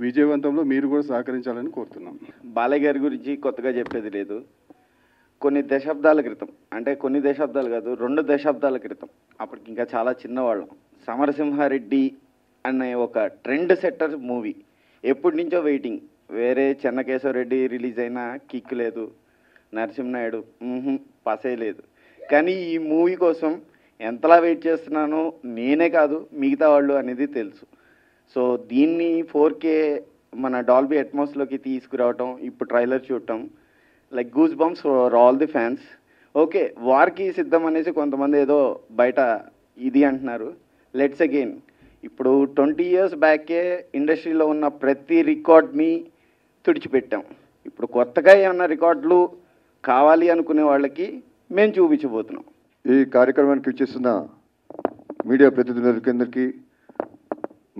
విజయవంతంలో మీరు కూడా సహకరించాలని కోరుతున్నాం. బాలయ్య గారి గురించి కొత్తగా చెప్పేది లేదు. కొన్ని దశాబ్దాల క్రితం, అంటే కొన్ని దశాబ్దాలు కాదు, 2 దశాబ్దాల క్రితం, అప్పటికి ఇంకా చాలా చిన్నవాళ్ళం, సమరసింహారెడ్డి అనే ఒక ట్రెండ్ సెట్టర్ మూవీ ఎప్పటి నుంచో వెయిటింగ్. వేరే చెన్నకేశవరెడ్డి రిలీజ్ అయినా కిక్ లేదు, నరసింహనాయుడు పసే లేదు. కానీ ఈ మూవీ కోసం ఎంతలా వెయిట్ చేస్తున్నానో నేనే కాదు మిగతా వాళ్ళు అనేది తెలుసు. సో దీన్ని 4K మన డాల్బీ అట్మాస్లోకి తీసుకురావటం, ఇప్పుడు ట్రైలర్ చూడటం, like goose bumps for all the fans. Okay, వార్కి సిద్ధం అనేసి కొంతమంది ఏదో బయట ఇది అంటున్నారు. లెట్స్ అగైన్, ఇప్పుడు 20 years బ్యాకే ఇండస్ట్రీలో ఉన్న ప్రతి రికార్డ్ని తుడిచిపెట్టాం. ఇప్పుడు కొత్తగా ఏమన్నా రికార్డులు కావాలి అనుకునే వాళ్ళకి మేము చూపించబోతున్నాం. ఈ కార్యక్రమానికి ఇచ్చేస్తున్న మీడియా ప్రతినిధులందరికీ,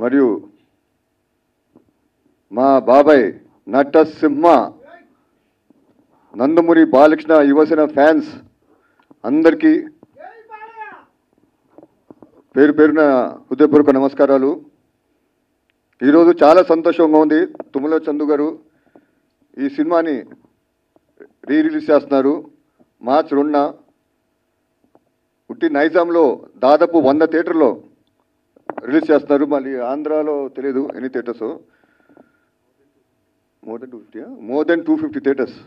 మరియు మా బాబాయ్ నటసింహ నందమూరి బాలకృష్ణ యువసేన ఫ్యాన్స్ అందరికీ పేరు పేరున హృదయపూర్వక నమస్కారాలు. ఈరోజు చాలా సంతోషంగా ఉంది. తుమ్మల చందు గారు ఈ సినిమాని రిలీజ్ చేస్తున్నారు. మార్చి 2న ఉట్టి నైజాంలో దాదాపు 100 థియేటర్లో రిలీజ్ చేస్తున్నారు. మళ్ళీ ఆంధ్రాలో తెలియదు ఎన్ని థియేటర్స్, మోర్ దెన్ 250 థియేటర్స్.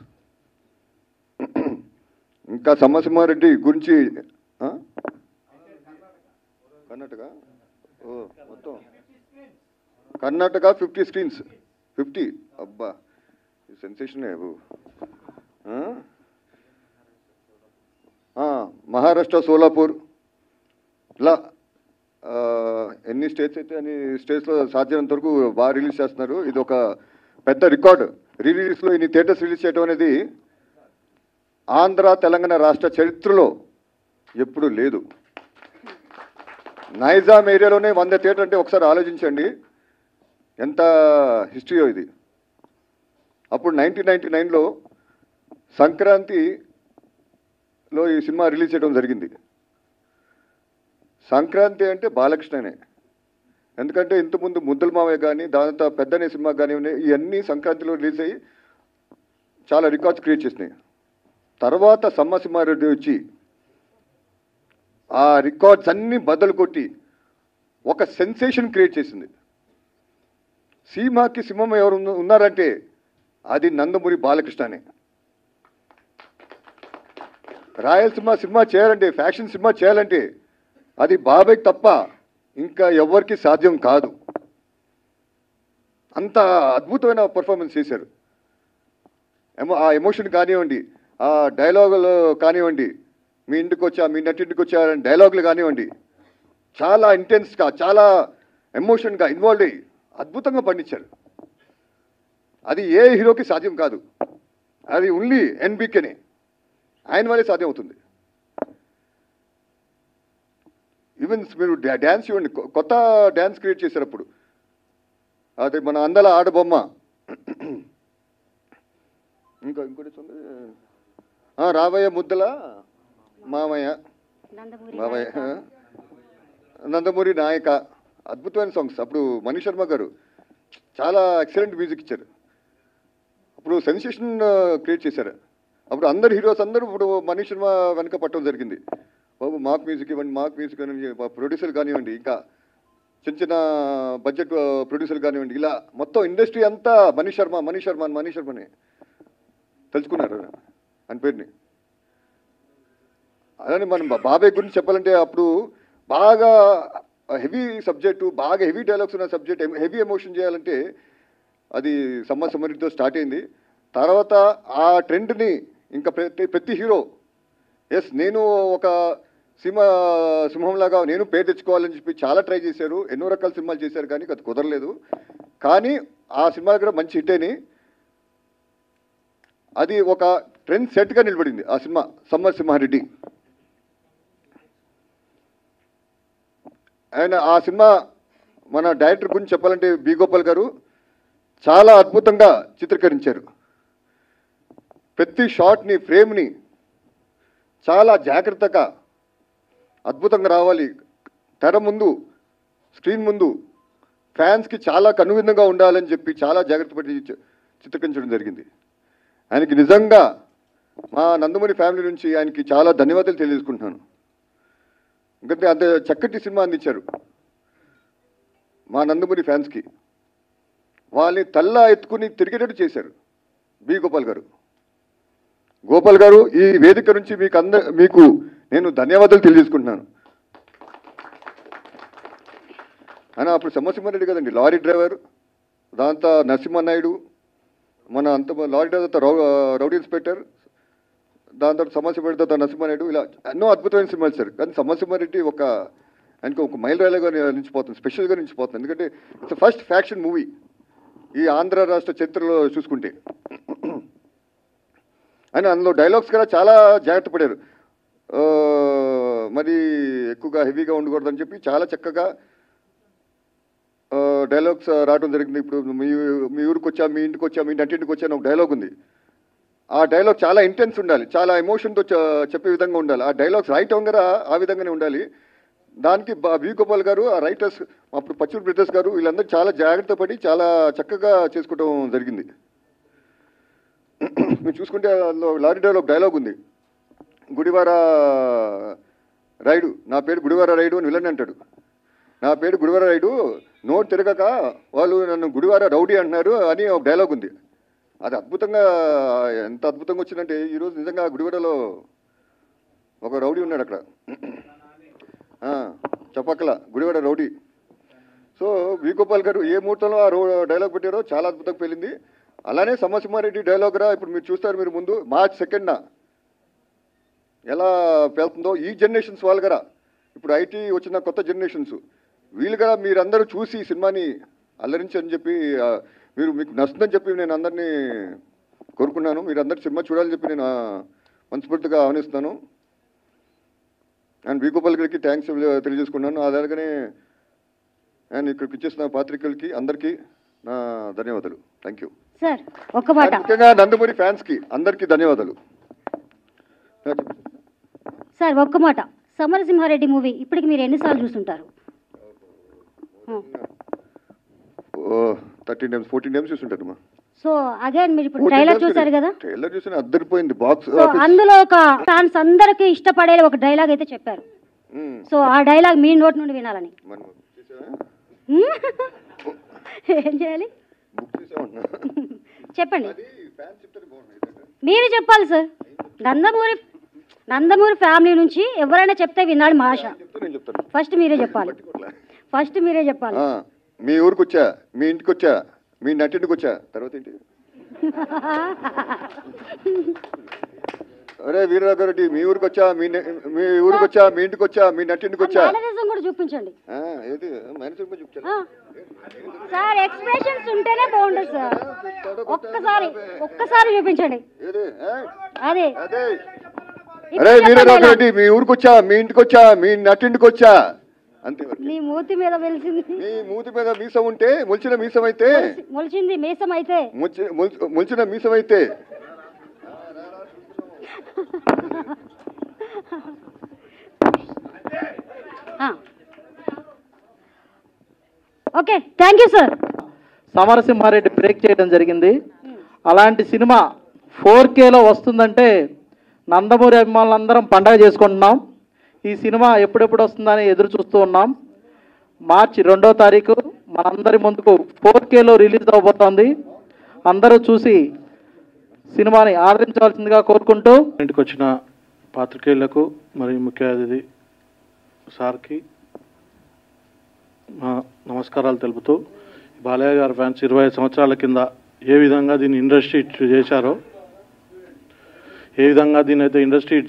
ఇంకా సమరసింహారెడ్డి గురించి కర్ణాటక మొత్తం కర్ణాటక 50 స్క్రీన్స్, 50. అబ్బా, సెన్సేషన్. మహారాష్ట్ర సోలాపూర్, ఇలా ఎన్ని స్టేట్స్ అయితే అన్ని స్టేట్స్లో సాధ్యమైనంత వరకు బాగా రిలీజ్ చేస్తున్నారు. ఇది ఒక పెద్ద రికార్డు. రిలీజ్లో ఇన్ని థియేటర్స్ రిలీజ్ చేయడం అనేది ఆంధ్ర తెలంగాణ రాష్ట్ర చరిత్రలో ఎప్పుడూ లేదు. నైజాం ఏరియాలోనే 100 థియేటర్ అంటే ఒకసారి ఆలోచించండి ఎంత హిస్టరీయో ఇది. అప్పుడు 1999లో సంక్రాంతిలో ఈ సినిమా రిలీజ్ చేయడం జరిగింది. సంక్రాంతి అంటే బాలకృష్ణనే, ఎందుకంటే ఇంతకుముందు ముద్దల మావయ్య కానీ, దాంతో పెద్దనే సినిమా కానీ ఇవన్నీ సంక్రాంతిలో రిలీజ్ అయ్యి చాలా రికార్డ్స్ క్రియేట్ చేసినాయి. తర్వాత సమరసింహారెడ్డి వచ్చి ఆ రికార్డ్స్ అన్నీ బద్దలు కొట్టి ఒక సెన్సేషన్ క్రియేట్ చేసింది. సినిమాకి సింహం ఎవరు ఉన్నారంటే అది నందమూరి బాలకృష్ణనే. రాయలసీమ సినిమా చేయాలంటే, ఫ్యాక్షన్ సినిమా చేయాలంటే అది బాబాయ్కి తప్ప ఇంకా ఎవరికి సాధ్యం కాదు. అంత అద్భుతమైన పర్ఫార్మెన్స్ చేశారు. ఆ ఎమోషన్ కానివ్వండి, ఆ డైలాగులు కానివ్వండి, మీ ఇంటికి వచ్చా, మీ నటింటికి వచ్చా డైలాగులు కానివ్వండి, చాలా ఇంటెన్స్గా, చాలా ఎమోషన్గా ఇన్వాల్వ్ అయ్యి అద్భుతంగా పండించారు. అది ఏ హీరోకి సాధ్యం కాదు. అది ఓన్లీ ఎన్బీకేనే, ఆయన వల్లే సాధ్యం అవుతుంది. ఈవెన్ మీరు డ్యాన్స్ ఇవ్వండి, కొత్త డ్యాన్స్ క్రియేట్ చేశారు అప్పుడు. అది మన అందల ఆడబొమ్మ, ఇంకోటి రాబోయే ముద్దల మామయ్య, నందమూరి నాయక, అద్భుతమైన సాంగ్స్. అప్పుడు మనీష్ శర్మ గారు చాలా ఎక్సలెంట్ మ్యూజిక్ ఇచ్చారు. అప్పుడు సెన్సేషన్ క్రియేట్ చేశారు. అప్పుడు అందరు హీరోస్ అందరూ ఇప్పుడు మనీష్ శర్మ వెనక పట్టడం జరిగింది. బాబు మాకు మ్యూజిక్ ఇవ్వండి, మాకు మ్యూజిక్ ఇవ్వండి, ప్రొడ్యూసర్ కానివ్వండి, ఇంకా చిన్న చిన్న బడ్జెట్ ప్రొడ్యూసర్లు కానివ్వండి, ఇలా మొత్తం ఇండస్ట్రీ అంతా మనీష్ శర్మని తెలుసుకున్నారు అని పేరుని. అలానే మనం బాబాయ్ గురించి చెప్పాలంటే అప్పుడు బాగా హెవీ సబ్జెక్టు, బాగా హెవీ డైలాగ్స్ ఉన్న సబ్జెక్ట్, హెవీ ఎమోషన్ చేయాలంటే అది సమ్మర్ సమరితో స్టార్ట్ అయింది. తర్వాత ఆ ట్రెండ్ని ఇంకా ప్రతి హీరో నేను ఒక సింహంలాగా నేను పేరు తెచ్చుకోవాలని చెప్పి చాలా ట్రై చేశారు, ఎన్నో రకాల సినిమాలు చేశారు, కానీ అది కుదరలేదు. కానీ ఆ సినిమా దగ్గర మంచి హిట్ అని అది ఒక ట్రెండ్ సెట్గా నిలబడింది ఆ సినిమా సమ్మర్ సింహారెడ్డి. ఆయన ఆ సినిమా మన డైరెక్టర్ గురించి చెప్పాలంటే బి గోపాల్ గారు చాలా అద్భుతంగా చిత్రీకరించారు. ప్రతి షాట్ని, ఫ్రేమ్ని చాలా జాగ్రత్తగా అద్భుతంగా రావాలి, తెర ముందు, స్క్రీన్ ముందు ఫ్యాన్స్కి చాలా కనువిందుగా ఉండాలని చెప్పి చాలా జాగ్రత్త పడి చిత్రీకరించడం జరిగింది. ఆయనకి నిజంగా మా నందమూరి ఫ్యామిలీ నుంచి ఆయనకి చాలా ధన్యవాదాలు తెలియజేసుకుంటున్నాను. ఎందుకంటే అంత చక్కటి సినిమా అందించారు మా నందమూరి ఫ్యాన్స్కి. వాళ్ళని తల్లా ఎత్తుకుని తిరిగేటట్టు చేశారు బి గోపాల్ గారు. గోపాల్ గారు, ఈ వేదిక నుంచి మీకు నేను ధన్యవాదాలు తెలియజేసుకుంటున్నాను. ఆయన అప్పుడు సమరసింహారెడ్డి కదండి లారీ డ్రైవర్, దాంతో నరసింహనాయుడు, మన అంత లారీ డ్రైవర్ రౌడీ ఇన్స్పెక్టర్, దాని తర్వాత సమరసింహారెడ్డి తర్వాత నరసింహనాయుడు, ఇలా ఎన్నో అద్భుతమైన సినిమాలు సార్. కానీ సమరసింహారెడ్డి ఆయనకు ఒక మైల్ రైలుగా నిలిచిపోతుంది, స్పెషల్గా నిలిచిపోతుంది. ఎందుకంటే ఇట్స్ ఫస్ట్ ఫ్యాక్షన్ మూవీ ఈ ఆంధ్ర రాష్ట్ర చరిత్రలో చూసుకుంటే. ఆయన అందులో డైలాగ్స్ కూడా చాలా జాగ్రత్త పడారు, మరి ఎక్కువగా హెవీగా ఉండకూడదని చెప్పి చాలా చక్కగా డైలాగ్స్ రావడం జరిగింది. ఇప్పుడు మీ ఊరికి వచ్చా, మీ ఇంటికి వచ్చా, మీ నటింటికి వచ్చా అని ఒక డైలాగ్ ఉంది. ఆ డైలాగ్ చాలా ఇంటెన్స్ ఉండాలి, చాలా ఎమోషన్తో చెప్పే విధంగా ఉండాలి. ఆ డైలాగ్స్ రాయటం కూడా ఆ విధంగానే ఉండాలి. దానికి బి గోపాల్ గారు, ఆ రైటర్స్ అప్పుడు పచ్చూరు బ్రదర్స్ గారు, వీళ్ళందరూ చాలా జాగ్రత్త పడి చాలా చక్కగా చేసుకోవడం జరిగింది. మీరు చూసుకుంటే అందులో లారీ డైలాగ్ డైలాగ్ ఉంది, గుడివార రైడు, నా పేరు గుడివార రైడు అని విలన్ అంటాడు. నా పేరు గుడివార రైడు, నోట్ తిరగక వాళ్ళు నన్ను గుడివార రౌడీ అంటున్నారు అని ఒక డైలాగ్ ఉంది. అది అద్భుతంగా, ఎంత అద్భుతంగా వచ్చిందంటే ఈరోజు నిజంగా గుడివాడలో ఒక రౌడీ ఉన్నాడు అక్కడ, చెప్పక్కల Gudivada rowdy. So we Gopal గారు ఏ ముహూర్తంలో ఆ డైలాగ్ పెట్టారో చాలా అద్భుతంగా పెళ్ళింది. అలానే సమరసింహారెడ్డి డైలాగ్ రా ఇప్పుడు మీరు చూస్తారు, మీరు ముందు మార్చ్ 2న ఎలా వెళ్తుందో ఈ జనరేషన్స్ వాళ్ళు కదా, ఇప్పుడు ఐటీ వచ్చిన కొత్త జనరేషన్స్ వీళ్ళు కదా, మీరందరూ చూసి ఈ సినిమాని అల్లరించని చెప్పి మీకు నచ్చుతుందని చెప్పి నేను అందరినీ కోరుకున్నాను. మీరు అందరు సినిమా చూడాలని చెప్పి నేను మనస్ఫూర్తిగా ఆహ్వానిస్తున్నాను. అండ్ వి గోపాల్ గారికి థ్యాంక్స్ తెలియజేసుకున్నాను. అలాగనే నేను ఇక్కడికి ఇచ్చేసిన పాత్రికలకి అందరికీ నా ధన్యవాదాలు. Thank you sir. ఒక్క మాట, ముఖ్యంగా నందమూరి ఫ్యాన్స్కి అందరికీ ధన్యవాదాలు సార్. ఒక్క మాట, సమరసింహారెడ్డి మూవీ ఇప్పటికి మీరు ఎన్నిసార్లు చూస్తుంటారు? 13 times 14 times చూస్తుంటారు. సో అగైన్ మీరు ఇప్పుడు ట్రైలర్ చూసారు కదా, ట్రైలర్ చూసిన అద్దరిపోయింది బాక్స్. సో అందులో ఒక ఫ్యాన్స్ అందరికి ఇష్టపడే ఒక డైలాగ్ అయితే చెప్పారు. సో ఆ డైలాగ్ మీ నోట్ నుండి వినాలని. ఏం చేయాలి చెప్పండి, మీరు చెప్పాలి సార్. నందమూరి ఫ్యామిలీ నుంచి ఎవరైనా చెప్తే వినాలి మా ఆశ. ఫస్ట్ మీరే చెప్పాలి. మీ ఊరికి వచ్చా, మీ ఇంటికి వచ్చా, మీ నటింటికి వచ్చా, తర్వాత ఏంటి? అరే వీరరాఘవ రెడ్డి, మీ ఊరికి వచ్చా, మీ ఊరికి వచ్చా, మీ ఇంటికి వచ్చా, మీ నటింటికి వచ్చా, కూడా చూపించండి. ఏది చూపించా సార్, ఎక్స్ప్రెషన్స్ ఉంటేనే బాగుంటుంది సార్. ఒక్కసారి చూపించండి. అదే అరే వీరరాఘవ రెడ్డి, మీ ఊరికి వచ్చా, మీ ఇంటికి వచ్చా, మీ నటింటికి వచ్చా, అంతే. నీ మూతి మీద వెలిసింది, నీ మూతి మీద మీసం ఉంటే, మొలిచిన మీసం అయితే, మొలిచింది మీసం అయితే, మొలిచిన మీసం అయితే. Okay, thank you sir. Samarasimha Reddy break చేయడం జరిగింది. అలాంటి సినిమా 4Kలో వస్తుందంటే నందమూరి అభిమానులందరం పండగ చేసుకుంటున్నాం. ఈ సినిమా ఎప్పుడెప్పుడు వస్తుందని ఎదురు చూస్తూ ఉన్నాం. మార్చి 2వ తారీఖు మనందరి ముందుకు 4Kలో రిలీజ్ అవబోతోంది. అందరూ చూసి సినిమాని ఆదరించవలసిందిగా కోరుకుంటూ ఇంటికి వచ్చిన పాత్రికేయులకు మరియు ముఖ్య అతిథి సార్కి నమస్కారాలు తెలుపుతూ, బాలయ్య గారి ఫ్యాన్స్ 25 సంవత్సరాల కింద ఏ విధంగా దీన్ని ఇండస్ట్రీ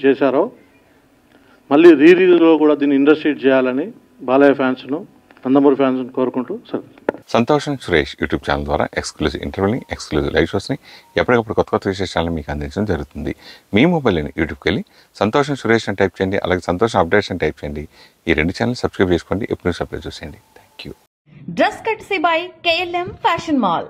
చేశారో, మళ్ళీ రీలీజ్లో కూడా దీన్ని ఇండస్ట్రీ చేయాలని బాలయ్య ఫ్యాన్స్ను, నందమూరి ఫ్యాన్స్ను కోరుకుంటూ సార్. సంతోషం సురేష్ యూట్యూబ్ ఛానల్ ద్వారా ఎక్స్క్లూజివ్ ఇంటర్వ్యూని, ఎక్స్క్లూజివ్ లైవ్ షోస్ని, ఎప్పటికప్పుడు కొత్త కొత్త విశేషాలను మీకు అందించడం జరుగుతుంది. మీ మొబైల్ని యూట్యూబ్కి వెళ్ళి సంతోషం సురేష్ అని టైప్ చేయండి, అలాగే సంతోషం అప్డేట్స్ అని టైప్ చేయండి. ఈ 2 ఛానల్ సబ్స్క్రైబ్ చేసుకోండి, ఎప్పుడు సబ్స్క్రైబ్ చూసేయండి. Thank you. Dress కట్సీ by KLM fashion mall.